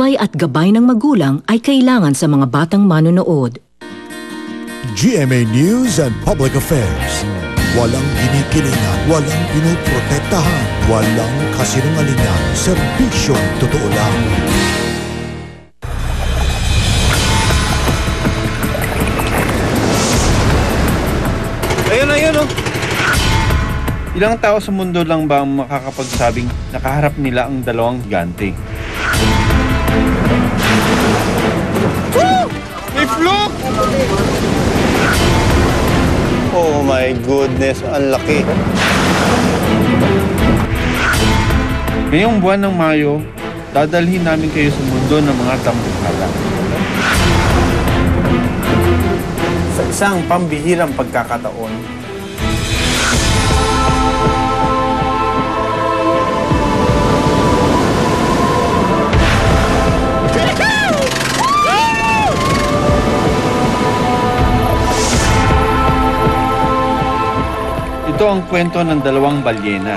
Bay at gabay ng magulang ay kailangan sa mga batang manonood. GMA News and Public Affairs. Walang ginikilingan, walang pinoprotektahan, walang kasinungalingan, serbisyong totoo lang. Ayun, oh. Ilang tao sa mundo lang ba ang makakapagsabing nakaharap nila ang dalawang higante? Woo! May flock! Oh my goodness, ang laki. Ngayong buwan ng Mayo, dadalhin namin kayo sa mundo ng mga dambuhala. Sa isang pambihirang pagkakataon, ito ang kwento ng dalawang balyena.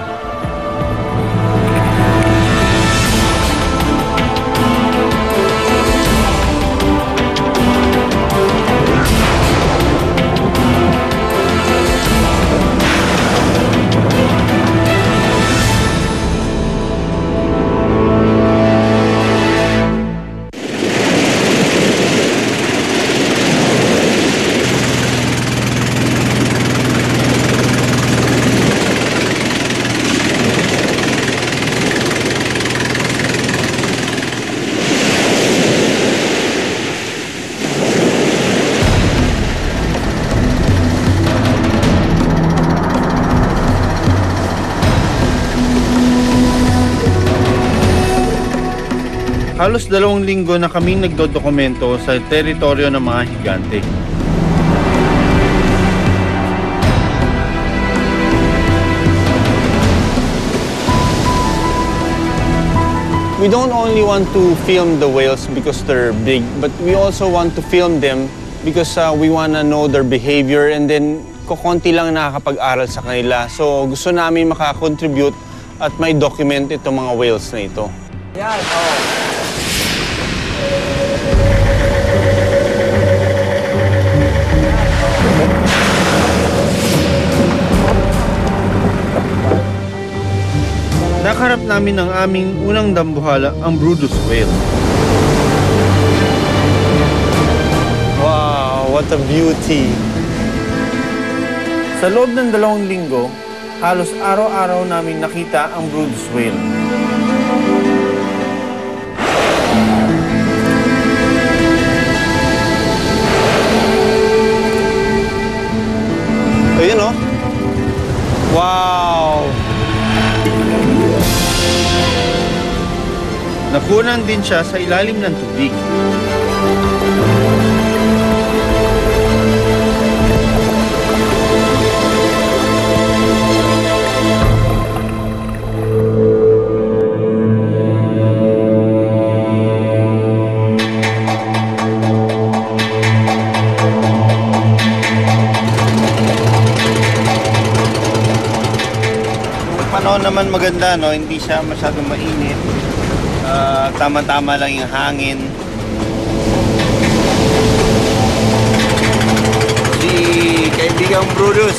Halos 2 linggo na kaming nagdodokumento sa teritoryo ng mga higante. We don't only want to film the whales because they're big, but we also want to film them because we want to know their behavior, and then kukunti lang nakakapag-aral sa kanila. So gusto namin makakontribute at may document itong mga whales na ito. Yan, oh. Nakaharap namin ang aming unang dambuhala, ang Brodus whale. Wow, what a beauty! Sa loob ng 2 linggo, halos araw-araw namin nakita ang Brodus whale. Ayun, oh. Wow! Nakunan din siya sa ilalim ng tubig. Panahon naman maganda, no? Hindi siya masyadong mainit. Tama-tama lang yung hangin. Si kaibigang Brodus.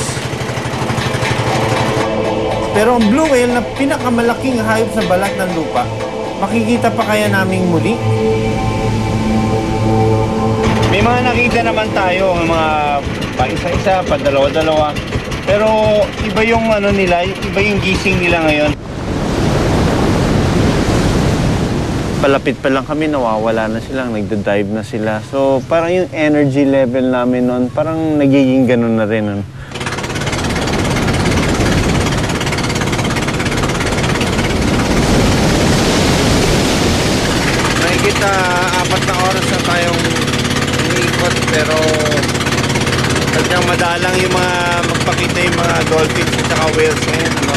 Pero ang blue whale na pinakamalaking hayop sa balat ng lupa, makikita pa kaya naming muli? May mga nakita naman tayo, mga pa isa-isa, pa dalawa-dalawa. Pero iba yung nila, iba yung gising nila ngayon. Palapit pa lang kami, nawawala na sila, nagda-dive na sila. So parang yung energy level namin noon, parang nagiging ganun na rin. Nakikita 4 na oras na tayong iniikot, pero sadyang madalang yung mga magpakita yung mga dolphins at saka whales ngayon, no?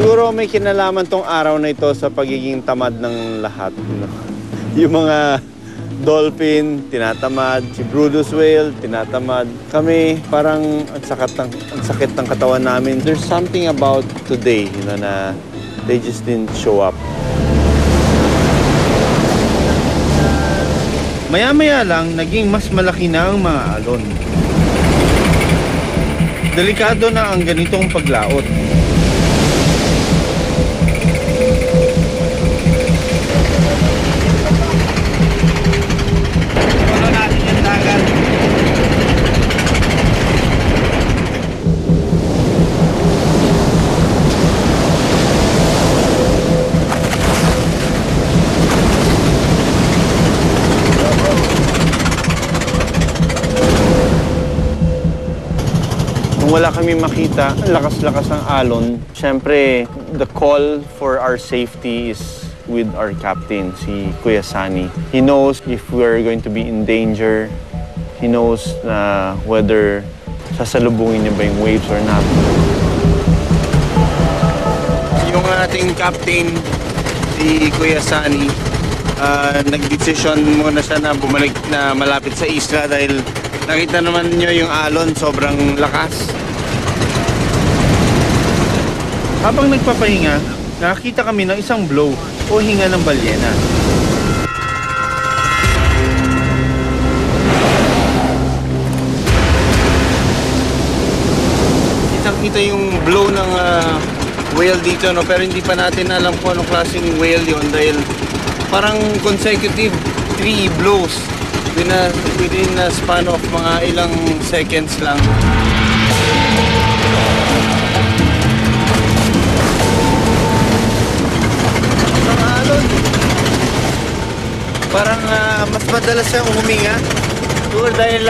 Siguro may kinalaman tong araw na ito sa pagiging tamad ng lahat, no? Yung mga dolphin, tinatamad. Si Brodus whale, tinatamad. Kami, parang ang sakit ng katawan namin. There's something about today, na They just didn't show up. Maya-maya lang, naging mas malaki na ang mga alon. Delikado na ang ganitong paglaot. Ano natin yung dagat? Kung wala kami makita, ang lakas-lakas ng alon, syempre, the call for our safety is with our captain, si Kuya Sani. He knows if we're going to be in danger. He knows na whether sasalubungin niya ba yung waves or not. Yung ating captain, si Kuya Sani, nag-decision muna siya na bumalik na malapit sa isla dahil nakita naman niyo yung alon, sobrang lakas. Habang nagpapahinga, nakakita kami ng isang blow o hinga ng balyena. Kitang-kita yung blow ng whale dito, no? Pero hindi pa natin alam kung anong klaseng whale yon dahil parang consecutive 3 blows within a span of mga ilang seconds lang. Ang alon, parang mas madalas siyang huminga. Siguro dahil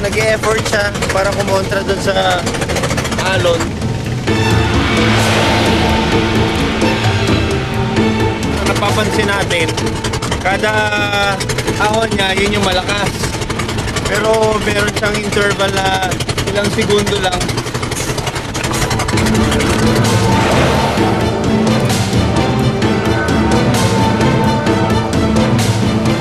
nag-e-effort siya para kumontra dun sa alon. Napapansin natin, kada ahon niya, yun yung malakas. Pero meron siyang interval na ilang segundo lang.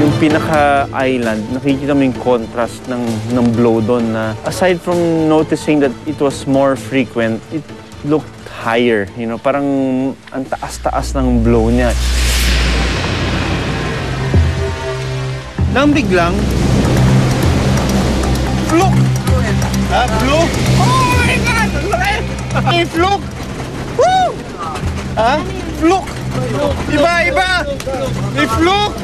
Yung pinaka-island, nakikita mo yung contrast ng blow doon na aside from noticing that it was more frequent, it looked higher. You know, parang ang taas-taas ng blow niya. Nang biglang, fluke! Fluke? Oh my God! Ang laki! May fluke! Woo! Fluke! Iba! May fluke!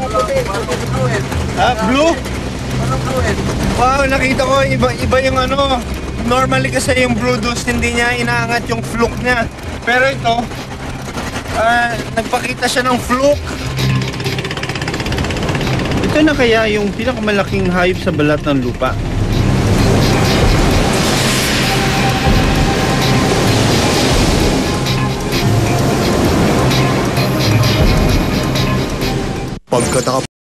Fluke? Wow, nakita ko iba yung ano. Normally kasi yung Bluedus, hindi niya inaangat yung fluke niya. Pero ito, nagpakita siya ng fluke. Ito na kaya yung pinakamalaking hayop sa balat ng lupa. Pagkatapos